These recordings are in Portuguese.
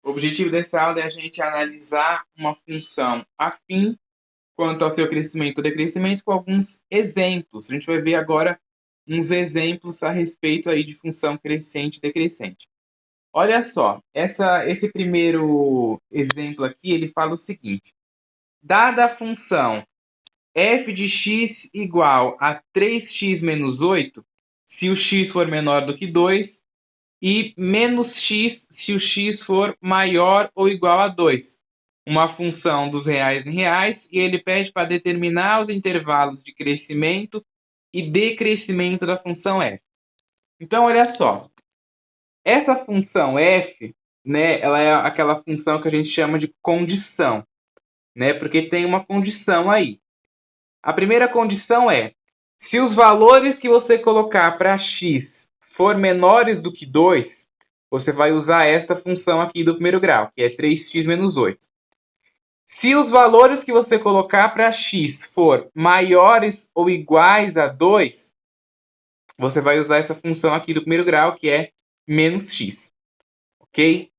O objetivo dessa aula é a gente analisar uma função afim quanto ao seu crescimento ou decrescimento com alguns exemplos. A gente vai ver agora uns exemplos a respeito aí de função crescente e decrescente. Olha só, esse primeiro exemplo aqui, ele fala o seguinte. Dada a função f de x igual a 3x menos 8, se o x for menor do que 2, e menos x se o x for maior ou igual a 2. Uma função dos reais em reais, e ele pede para determinar os intervalos de crescimento e decrescimento da função f. Então, olha só. Essa função f, né, ela é aquela função que a gente chama de condição, né, porque tem uma condição aí. A primeira condição é, se os valores que você colocar para x for menores do que 2, você vai usar esta função aqui do primeiro grau, que é 3x menos 8. Se os valores que você colocar para x for maiores ou iguais a 2, você vai usar essa função aqui do primeiro grau, que é menos x. Ok?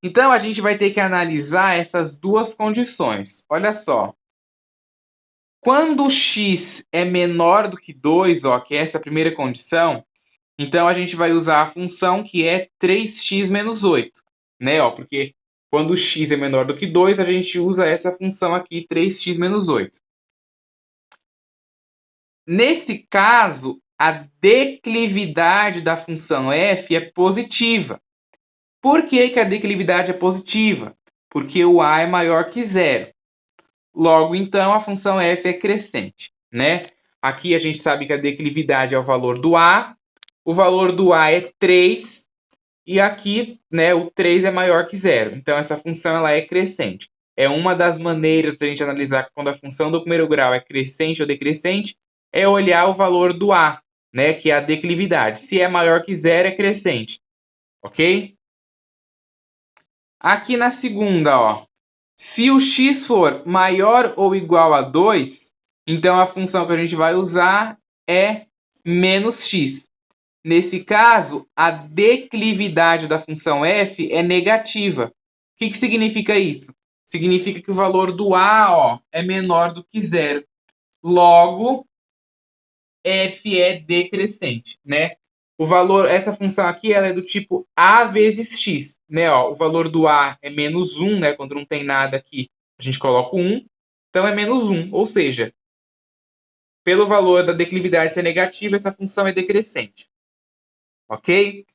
Então, a gente vai ter que analisar essas duas condições. Olha só. Quando x é menor do que 2, ó, que é essa primeira condição, então a gente vai usar a função que é 3x menos 8, né? Ó, porque quando x é menor do que 2, a gente usa essa função aqui, 3x menos 8. Nesse caso, a declividade da função f é positiva. Por que a declividade é positiva? Porque o a é maior que zero. Logo, então, a função f é crescente, né? Aqui a gente sabe que a declividade é o valor do a. O valor do a é 3. E aqui, né, o 3 é maior que zero. Então, essa função ela é crescente. É uma das maneiras de a gente analisar quando a função do primeiro grau é crescente ou decrescente, é olhar o valor do a, né, que é a declividade. Se é maior que zero, é crescente. Ok? Aqui na segunda, ó. Se o x for maior ou igual a 2, então a função que a gente vai usar é menos x. Nesse caso, a declividade da função f é negativa. O que significa isso? Significa que o valor do a, ó, é menor do que zero. Logo, f é decrescente, né? O valor, essa função aqui, ela é do tipo a vezes x, né? Ó, o valor do a é menos 1, né? Quando não tem nada aqui, a gente coloca o 1. Então, é menos 1. Ou seja, pelo valor da declividade ser negativa, essa função é decrescente. Ok?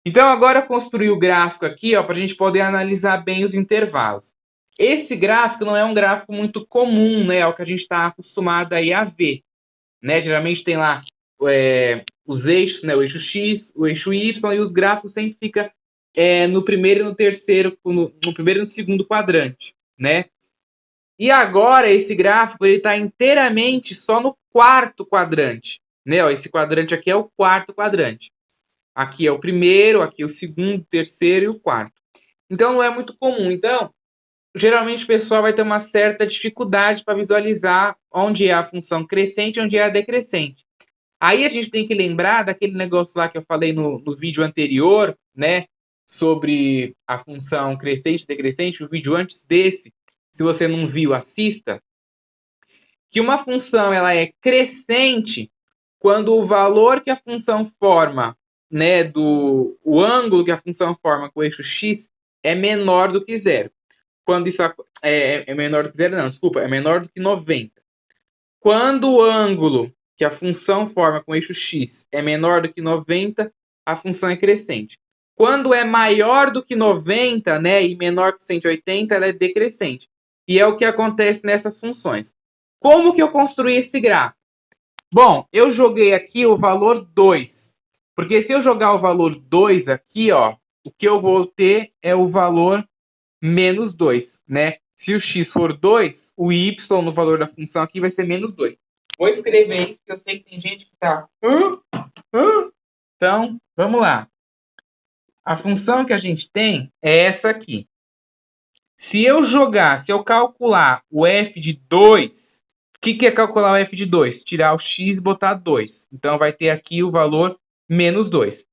Então, agora construir o gráfico aqui, para a gente poder analisar bem os intervalos. Esse gráfico não é um gráfico muito comum, né? É o que a gente está acostumado aí a ver. Né? Geralmente tem lá os eixos, né? O eixo X, o eixo Y, e os gráficos sempre ficam no primeiro e no terceiro, no primeiro e no segundo quadrante, né? E agora esse gráfico está inteiramente só no quarto quadrante, né? Ó, esse quadrante aqui é o quarto quadrante. Aqui é o primeiro, aqui é o segundo, terceiro e o quarto. Então não é muito comum. Então, geralmente o pessoal vai ter uma certa dificuldade para visualizar onde é a função crescente e onde é a decrescente. Aí a gente tem que lembrar daquele negócio lá que eu falei no vídeo anterior, né? Sobre a função crescente e decrescente, o vídeo antes desse. Se você não viu, assista. Que uma função ela é crescente quando o valor que a função forma, né, o ângulo que a função forma com o eixo x é menor do que zero. Quando isso é menor do que zero, não, desculpa, é menor do que 90. Quando o ângulo que a função forma com o eixo x é menor do que 90, a função é crescente. Quando é maior do que 90, né, e menor que 180, ela é decrescente. E é o que acontece nessas funções. Como que eu construí esse gráfico? Bom, eu joguei aqui o valor 2. Porque se eu jogar o valor 2 aqui, ó, o que eu vou ter é o valor menos 2, né? Se o x for 2, o y no valor da função aqui vai ser menos 2. Vou escrever isso, porque eu sei que tem gente que está... Então, vamos lá. A função que a gente tem é essa aqui. Se eu calcular o f de 2, o que é calcular o f de 2? Tirar o x e botar 2. Então, vai ter aqui o valor menos 2.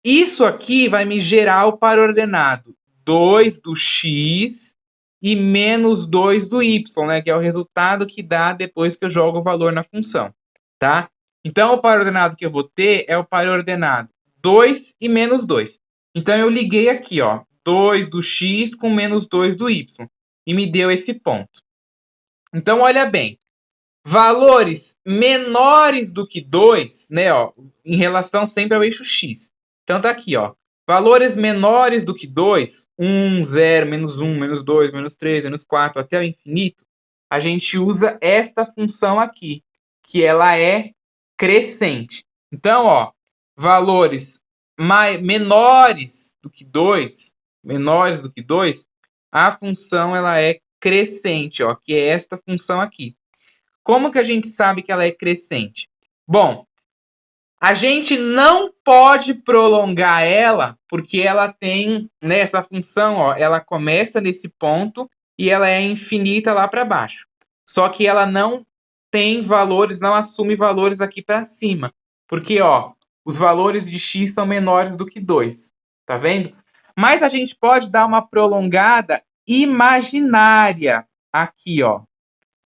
Isso aqui vai me gerar o par ordenado 2 do x e menos 2 do y, né? Que é o resultado que dá depois que eu jogo o valor na função, tá? Então, o par ordenado que eu vou ter é o par ordenado 2 e menos 2. Então, eu liguei aqui, ó, 2 do x com menos 2 do y, e me deu esse ponto. Então, olha bem, valores menores do que 2, né, ó, em relação sempre ao eixo x. Então, tá aqui, ó, valores menores do que 2, 1, 0, menos 1, menos 2, menos 3, menos 4, até o infinito, a gente usa esta função aqui, que ela é crescente. Então, ó, valores menores do que 2, a função ela é crescente, ó, que é esta função aqui. Como que a gente sabe que ela é crescente? Bom, a gente não pode prolongar ela porque ela tem, né, essa função, ó, ela começa nesse ponto e ela é infinita lá para baixo. Só que ela não tem valores, não assume valores aqui para cima, porque, ó, os valores de x são menores do que 2, tá vendo? Mas a gente pode dar uma prolongada imaginária aqui, ó.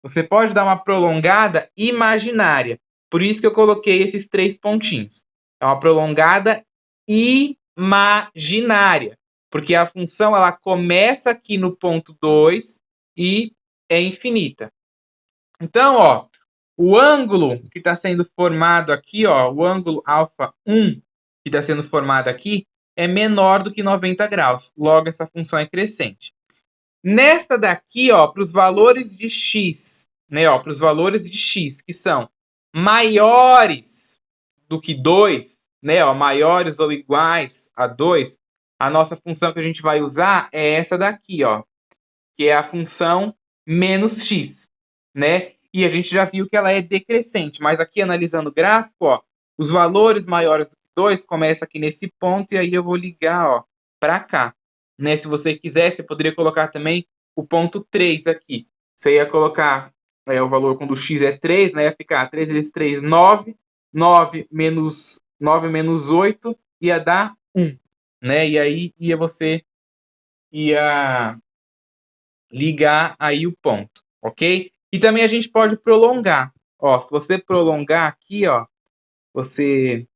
Você pode dar uma prolongada imaginária. Por isso que eu coloquei esses 3 pontinhos. É uma prolongada imaginária. Porque a função ela começa aqui no ponto 2 e é infinita. Então, ó, o ângulo que está sendo formado aqui, ó, o ângulo alfa 1 que está sendo formado aqui, é menor do que 90 graus. Logo, essa função é crescente. Nesta daqui, ó, para os valores de x, né, ó, para os valores de x que são maiores do que 2, né, ó, maiores ou iguais a 2, a nossa função que a gente vai usar é essa daqui, ó, que é a função menos x, né? E a gente já viu que ela é decrescente, mas aqui analisando o gráfico, ó, os valores maiores do que 2 começam aqui nesse ponto e aí eu vou ligar, ó, para cá. Né? Se você quiser, você poderia colocar também o ponto 3 aqui. Você ia colocar o valor quando o x é 3, né? Ia ficar 3 vezes 3, 9. 9 menos 8 ia dar 1. Né? E aí você ia ligar aí o ponto, ok? E também a gente pode prolongar. Ó, se você prolongar aqui, ó, você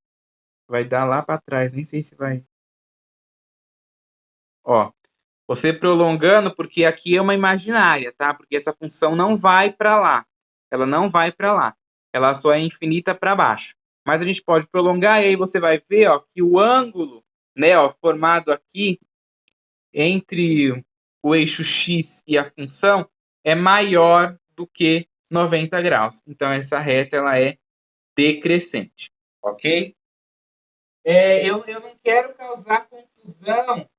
vai dar lá para trás, nem sei se vai. Ó, você prolongando, porque aqui é uma imaginária, tá? Porque essa função não vai para lá. Ela não vai para lá. Ela só é infinita para baixo. Mas a gente pode prolongar e aí você vai ver, ó, que o ângulo, né, ó, formado aqui entre o eixo x e a função é maior do que 90 graus. Então, essa reta ela é decrescente, ok? Eu não quero causar confusão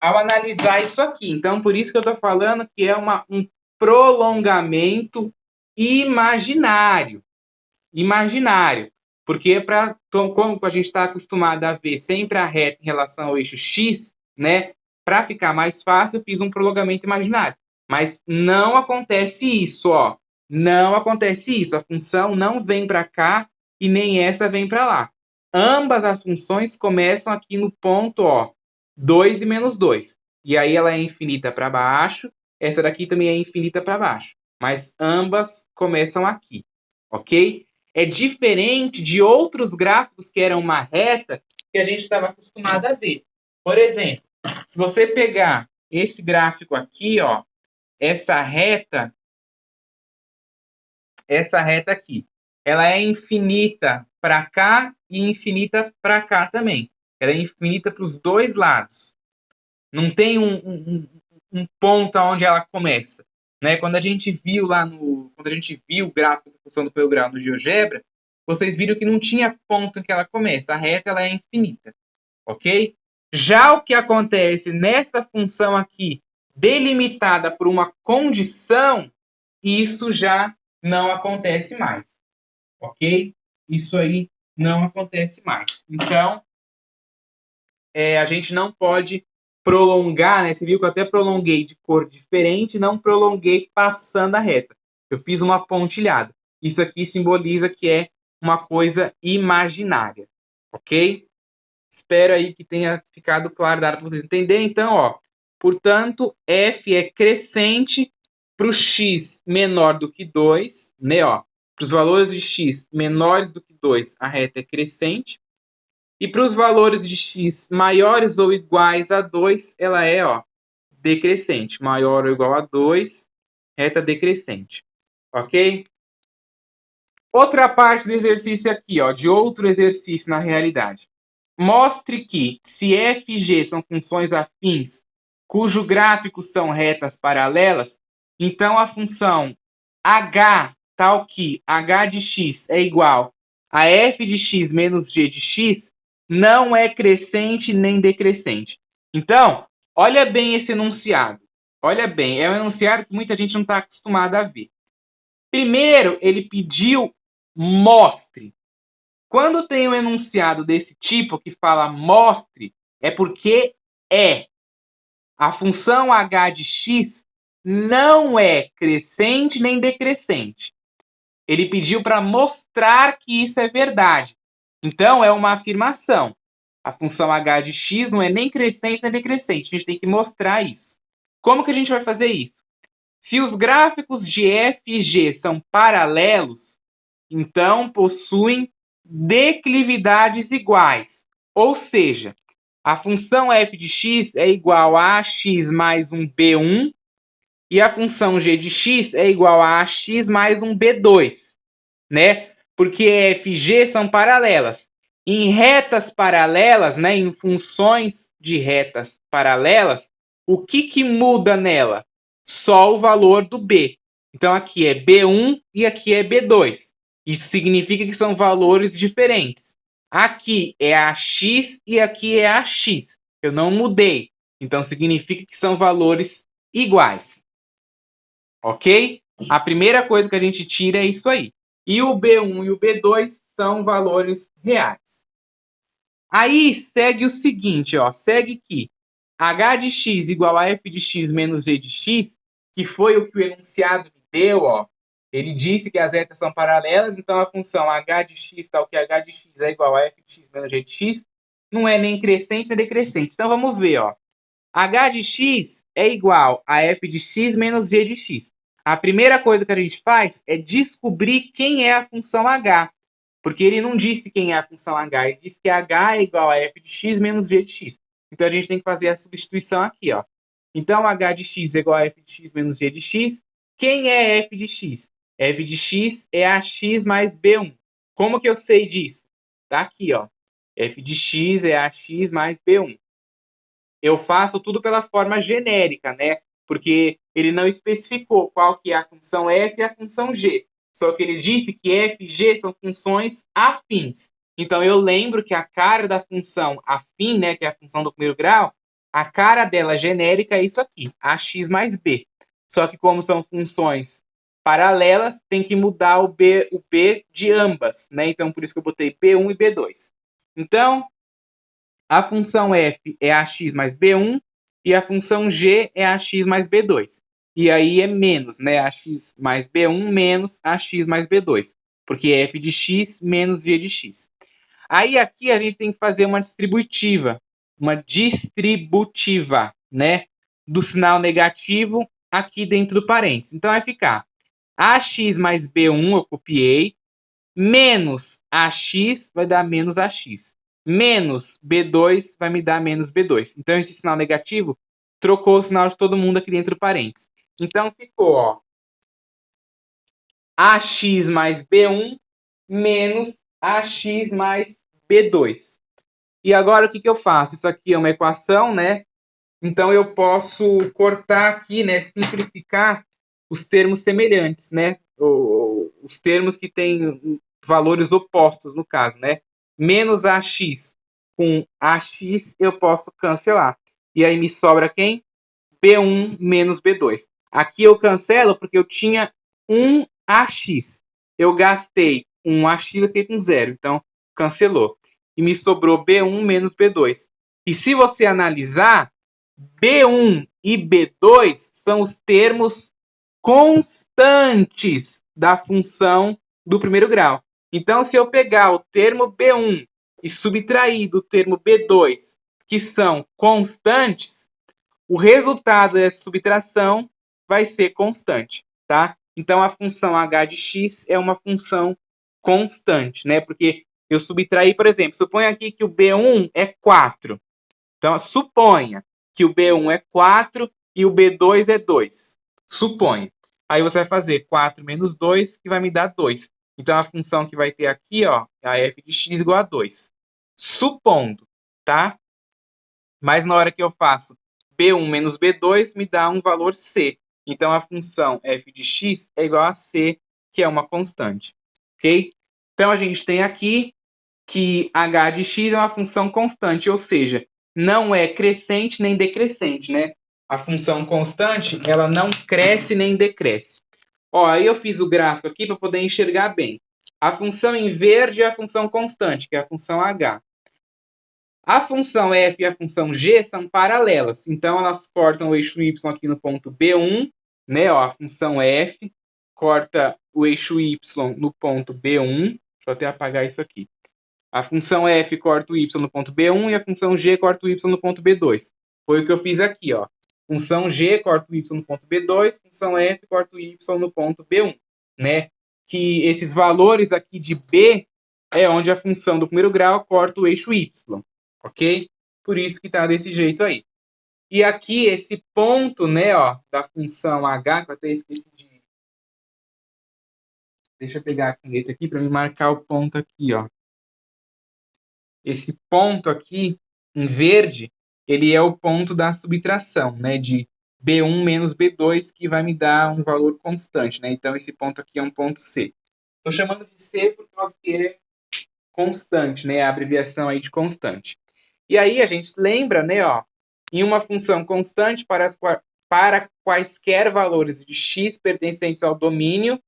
ao analisar isso aqui. Então, por isso que eu estou falando que é um prolongamento imaginário. Imaginário. Porque, como a gente está acostumado a ver sempre a reta em relação ao eixo x, né? Para ficar mais fácil, eu fiz um prolongamento imaginário. Mas não acontece isso, ó. Não acontece isso. A função não vem para cá e nem essa vem para lá. Ambas as funções começam aqui no ponto, ó, 2 e menos 2. E aí ela é infinita para baixo. Essa daqui também é infinita para baixo. Mas ambas começam aqui, ok? É diferente de outros gráficos que eram uma reta que a gente estava acostumado a ver. Por exemplo, se você pegar esse gráfico aqui, ó, essa reta aqui, ela é infinita para cá e infinita para cá também. Ela é infinita para os dois lados. Não tem um ponto onde ela começa. Né? Quando a gente viu o gráfico da função do primeiro grau no GeoGebra, vocês viram que não tinha ponto em que ela começa. A reta ela é infinita, ok? Já o que acontece nesta função aqui, delimitada por uma condição, isso já não acontece mais, ok? Isso aí não acontece mais. Então, a gente não pode prolongar, né? Você viu que eu até prolonguei de cor diferente, não prolonguei passando a reta. Eu fiz uma pontilhada. Isso aqui simboliza que é uma coisa imaginária, ok? Espero aí que tenha ficado claro, dado para vocês entenderem. Então, ó, Portanto, f é crescente para o x menor do que 2, né? Para os valores de x menores do que 2, a reta é crescente. E para os valores de x maiores ou iguais a 2, ela é decrescente. Maior ou igual a 2, reta decrescente. Ok? Outra parte do exercício aqui, de outro exercício na realidade. Mostre que, se f e g são funções afins, cujo gráfico são retas paralelas, então a função h, tal que h de x é igual a f de x menos g de x, não é crescente nem decrescente. Então, olha bem esse enunciado. Olha bem, é um enunciado que muita gente não está acostumada a ver. Primeiro, ele pediu mostre. Quando tem um enunciado desse tipo que fala mostre, é porque a função h de x não é crescente nem decrescente. Ele pediu para mostrar que isso é verdade. Então, é uma afirmação. A função h de x não é nem crescente nem decrescente. A gente tem que mostrar isso. Como que a gente vai fazer isso? Se os gráficos de f e g são paralelos, então possuem declividades iguais. Ou seja, a função f de x é igual a ax mais um b1 e a função g de x é igual a ax mais um b2, né? Porque f e g são paralelas. Em retas paralelas, né, em funções de retas paralelas, o que muda nela? Só o valor do b. Então aqui é b1 e aqui é b2. Isso significa que são valores diferentes. Aqui é ax e aqui é ax. Eu não mudei. Então significa que são valores iguais. Ok? A primeira coisa que a gente tira é isso aí. E o B1 e o B2 são valores reais. Aí segue o seguinte, segue que h de x igual a f de x menos g de x, que foi o que o enunciado me deu, ele disse que as retas são paralelas, então a função h de x, tal que h de x é igual a f de x menos g de x, não é nem crescente nem decrescente. Então vamos ver, h de x é igual a f de x menos g de x. A primeira coisa que a gente faz é descobrir quem é a função h. Porque ele não disse quem é a função h, ele disse que h é igual a f de x menos g de x. Então a gente tem que fazer a substituição aqui. Então h de x é igual a f de x menos g de x. Quem é f de x? F de x é ax mais b1. Como que eu sei disso? Tá aqui, f de x é ax mais b1. Eu faço tudo pela forma genérica, né? Porque ele não especificou qual que é a função f e a função g. Só que ele disse que f e g são funções afins. Então, eu lembro que a cara da função afim, né, que é a função do primeiro grau, a cara dela genérica é isso aqui, ax mais b. Só que como são funções paralelas, tem que mudar o b de ambas, né? Então, por isso que eu botei b1 e b2. Então, a função f é ax mais b1 e a função g é ax mais b2. E aí é menos, né? Ax mais b1 menos ax mais b2. Porque é f de x menos g de x. Aí aqui a gente tem que fazer uma distributiva. Uma distributiva, né? Do sinal negativo aqui dentro do parênteses. Então vai ficar ax mais b1, eu copiei, menos ax vai dar menos ax. Menos B2 vai me dar menos B2. Então, esse sinal negativo trocou o sinal de todo mundo aqui dentro do parênteses. Então, ficou AX mais B1 menos AX mais B2. E agora, o que eu faço? Isso aqui é uma equação, né? Então, eu posso cortar aqui, né? Simplificar os termos semelhantes, né? Os termos que têm valores opostos, no caso, né? Menos AX com AX eu posso cancelar. E aí me sobra quem? B1 menos B2. Aqui eu cancelo porque eu tinha um AX. Eu gastei um AX e fiquei com zero. Então, cancelou. E me sobrou B1 menos B2. E se você analisar, B1 e B2 são os termos constantes da função do primeiro grau. Então, se eu pegar o termo B1 e subtrair do termo B2, que são constantes, o resultado dessa subtração vai ser constante, tá? Então, a função h de x é uma função constante, né? Porque eu subtraí, por exemplo, suponha aqui que o B1 é 4. Então, suponha que o B1 é 4 e o B2 é 2. Suponha. Aí você vai fazer 4 menos 2, que vai me dar 2. Então, a função que vai ter aqui, ó, é a f de x igual a 2. Supondo, tá? Mas na hora que eu faço B1 menos B2, me dá um valor C. Então, a função f de x é igual a C, que é uma constante. Ok? Então, a gente tem aqui que h de x é uma função constante, ou seja, não é crescente nem decrescente, né? A função constante, ela não cresce nem decresce. Ó, aí eu fiz o gráfico aqui para poder enxergar bem. A função em verde é a função constante, que é a função h. A função f e a função g são paralelas, então elas cortam o eixo y aqui no ponto B1, né? Ó, a função f corta o eixo y no ponto B1. Deixa eu até apagar isso aqui. A função f corta o y no ponto B1 e a função g corta o y no ponto B2. Foi o que eu fiz aqui, ó. Função g corta o y no ponto B2, função f corta o y no ponto B1, né? Que esses valores aqui de b é onde a função do primeiro grau corta o eixo y, ok? Por isso que está desse jeito aí. E aqui esse ponto, né, ó, da função h, que eu até esqueci de... Deixa eu pegar a caneta aqui para me marcar o ponto aqui, ó. Esse ponto aqui, em verde, ele é o ponto da subtração, né, de B1 menos B2, que vai me dar um valor constante, né? Então, esse ponto aqui é um ponto C. Estou chamando de C por causa que é constante, né? A abreviação aí de constante. E aí, a gente lembra, né, ó, em uma função constante para quaisquer valores de x pertencentes ao domínio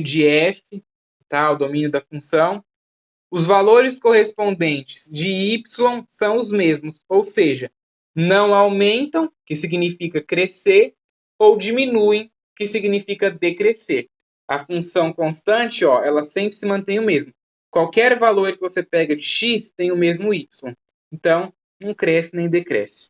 de f, tá? Ao domínio da função, os valores correspondentes de y são os mesmos, ou seja, não aumentam, que significa crescer, ou diminuem, que significa decrescer. A função constante, ó, ela sempre se mantém o mesmo. Qualquer valor que você pega de x tem o mesmo y. Então, não cresce nem decresce.